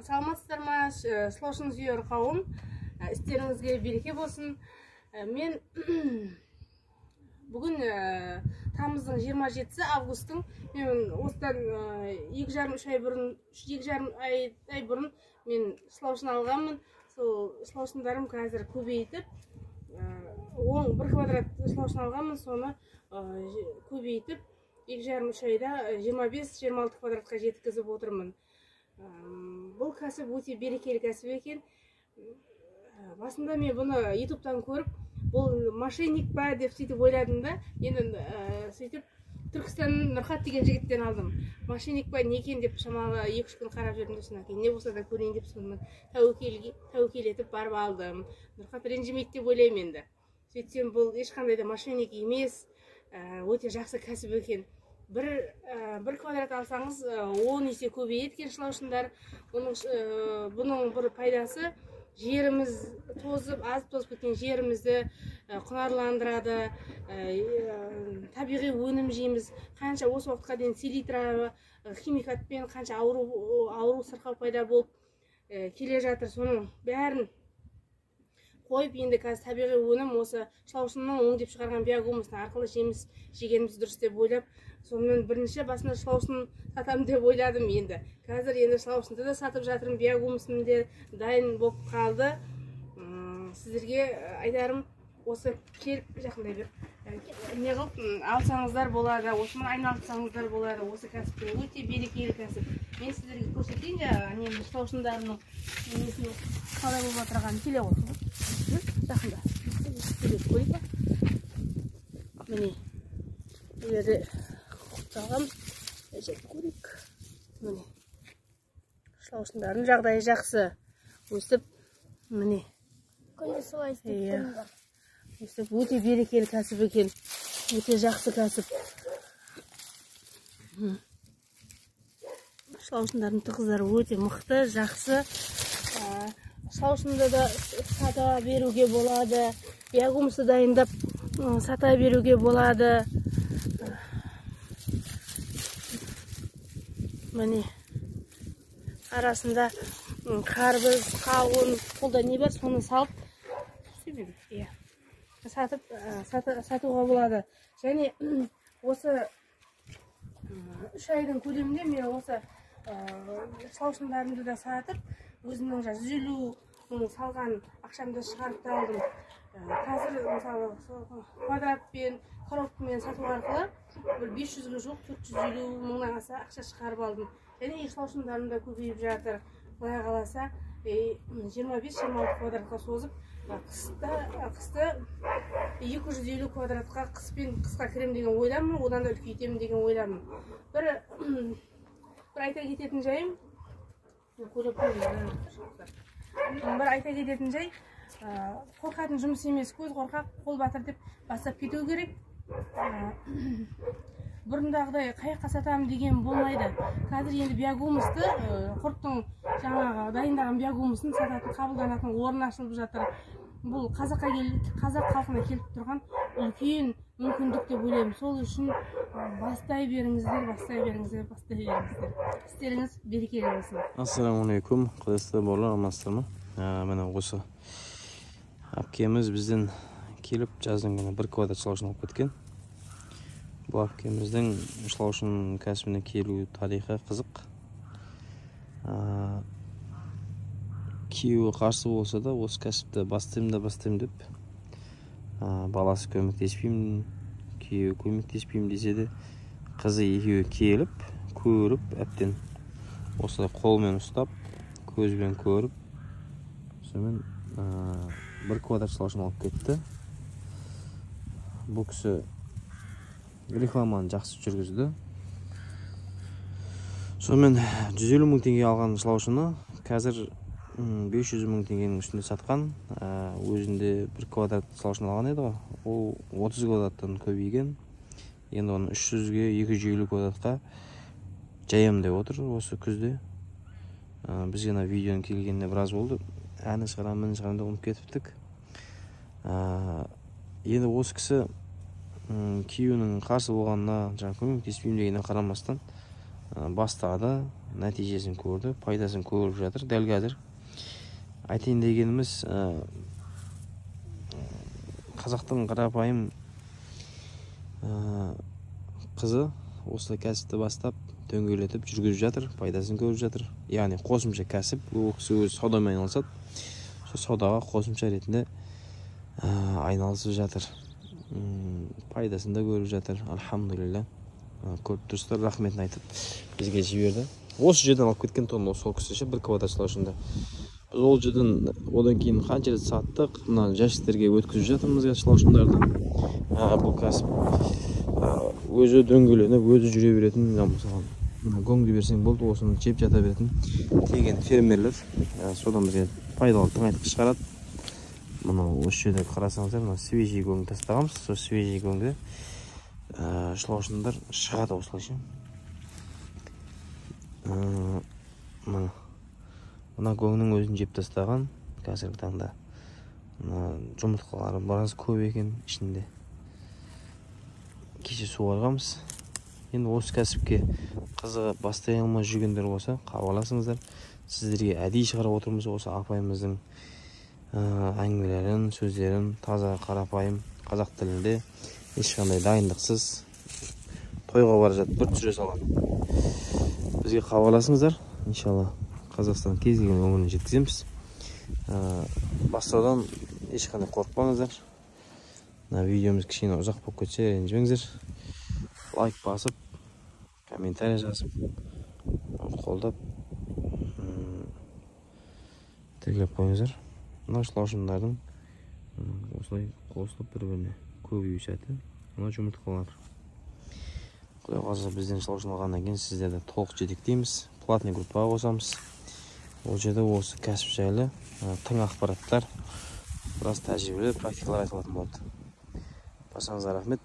Саламатсыздар ма, слушын сүйер қауым, істеріңізге береке болсын. Мен бүгін тамыздың 27-сі августтың, мен осыдан 2,5-3 ай бұрын мен слаушын алғанмын. Сол слаушындарым қазір көбейтіп, 1 квадрат слаушын алғанмын, соны көбейтіп, 2,5-3 айда 25-26 квадратқа жеткізіп отырмын. Бұл кәсіп өте берекелі кәсіп екен. Басында мен бұны ютубтан көріп, бұл мошенник па деп сөйтіп ойладым да, енді сөйтіп Түркістанның Нұрхат деген жігіттен алдым. Мошенник па не екен деп шамалы 2-3 күн қарап жүрдім, содан кейін не болса да көрейін деп соны тәуекел етіп барып алдым. Нұрхат ренжімейді деп ойлаймын енді. Сөйтсем бұл ешқандай да мошенник емес, өте жақсы кәсіп екен. Bir kvadrat alsanız 10 есе көбейеді екен слаушындар. Бұның бір пайдасы жеріміз тозып, азып тозып кеткен жерімізді құнарландырады, табиғи өнім жейміз. Қанша осы уақытқа дейін селитра, химикатпен қанша ауру сырқау пайда болып келе жатыр, соның бәрін қойып, енді қазір табиғи өнім осы слаушынның өңдеп шығарған биогумусын арқылы жегеніміз дұрыс деп ойлап, сонымен бірінші басында слаушын сатамын деп ойладым енді. Қазір енді слаушынды да сатып жатырмын, биогумусын де дайын болып қалды. Сіздерге айтарым, осы келіп жақындай бер. Не қылып алсаңыздар болады, осымен айналысаңыздар болады. Осы кәсіптің өте берекелі кәсіп. Мен сіздерге көрсетейін де, слаушындарының несіне қалай болып отырғанын келе ғой. Жақында. Көрейік па? Міне. Үйлері құқталғам. Көрейік. Міне. Слаушындардың жағдайы жақсы. Өсіп, міне. Күнде солай істеп өсіп, өте берекелі кәсіп екен. Өте жақсы кәсіп. Слаушындардың тығыздары өте мықты, жақсы. Слаушынды да сата беруге болады. Биогумусты дайындап сата беруге болады. Міне. Арасында қарбыз, қауын, қолда не бар, соны салып сатуға болады. Және осы 3 айдың көлемінде мен осы слаушындарымды да сатып, өзімнің 150 салған ақшамды шығарып алдым. Қазір мысалы квадратпен, коробкамен сату арқылы 500-ге жоқ 450 мыңнан аса ақша шығарып алдым. Және слаушындарым да көбейіп жатыр. Құдай қаласа 25-26 квадратқа созып, қысты 250 квадратқа қысқа кірем деген ойламын, одан да үлкейтемін деген ойламын. Бір айта кететін жайым, айта кететін жай, қорқатын жұмыс емес, көз қорқақ, қол батыр деп бастап кету керек. Бұрындағыдай қаяққа сатамын деген болмайды. Қазір енді биогумусты, құрттың жаңағы дайындаған биогумусын сататын, қабылданатын орын ашылып жатыр. Бұл қазақ халқына келіп тұрған үлкен мүмкіндік деп ойлаймын. Сол үшін бастай беріңіздер. Істеріңіз берекелі болсын. Ассаламалейкум, қадірлі бауырлар, амансыздар ма? Міне осы әпкеміз бізден келіп жаздың күні 1 квадрат слаушын алып кеткен. Бұл әпкеміздің слаушын кәсібіне келу тарихы қызық. Күйеуі қарсы болса да, осы кәсіпті бастаймын деп, баласы көмектеспеймін, күйеуі көмектеспеймін десе де, қызы екеуі келіп, көріп, әптен осылай қолмен ұстап, көзбен көріп, сонымен 1 квадрат слаушын алып кетті. Бұл кісі рекламаны жақсы жүргізді. Сонымен 150 мың теңге алған слаушыны қазір 500 мың теңгенің үстінде сатқан. Өзінде 1 квадрат слаушын алған еді ғой. Ол 30 квадраттан көбейген. Енді оны 300-ге 250 квадратқа жаям деп отыр осы күзде. Бізге видеоның келгеніне біраз болды. Әні шығарам деп ұмытып кетіптік. Енді осы кісі күйеуінің қарсы болғанына, көмектеспеймін дегеніне қарамастан бастады. нәтижесін көрді, пайдасын көріп жатыр. Дәл қазір айтайын дегеніміз, қазақтың қарапайым қызы осы кәсіпті бастап дөңгелетіп жүргізіп жатыр, пайдасын көріп жатыр. Яғни қосымша кәсіп, ол кісі өзі саудамен айналысады. Сол саудаға қосымша ретінде айналысып жатыр. Пайдасын да көріп жатыр. Альхамдулилля. Көп достар рахметін айтып бізге жіберді. Осы жерден алып кеткен тон осы ол кісі бір квадрат слаушында. Біз ол жерден одан кейін қанша рет саттық, мына жәшіктерге өткізіп жатырмыз слаушындарды. Бұл кәсіп өзі дөңгеленіп, өзі жүре беретін, мысалы гоңды берсең болды, осыны жеп жата беретін теген фермерлер. Содан бізге пайдалы тыңайтқыш шығарады. Мына осы жерде қарасаңыздар, мына свежий гоң тастағанбыз. Сол свежий гоңды шлаушындар шығады осылайша. Мына гоңның өзін жеп тастаған. Қазіргі таңда жұмыртқалары біраз көп екен ішінде. Кеше суарғанбыз. Енді осы кәсіпке қызығы бастай алмай жүргендер болса, хабарласыңыздар. Сіздерге әдейі шығарып отырмыз осы апайымыздың әңгімелерін, сөздерін таза қарапайым қазақ тілінде, ешқандай дайындықсыз тойға бара жатып бір түсіре салған. Бізге хабарласыңыздар. Иншалла Қазақстан кез келген өңіріне жеткіземіз. Бастаудан ешқандай қорықпаңыздар. Видеомыз кішкене ұзақ болып кетсе ренжімеңіздер. Лайк басып, комментарий жазып, қолдап тегілеп қойыңыздар. Мына шлаушындардың осылай қосылып бір-біріне көбею сәті. Мына жұмыртқалар. Құдай қаласа бізден шлаушын алғаннан кейін сіздерді толық жетектейміз. Платный группаға қосамыз. Ол жерде осы кәсіп жайлы тың ақпараттар, біраз тәжірибелі практикалар айтылатын болады. Баршаңызға рахмет.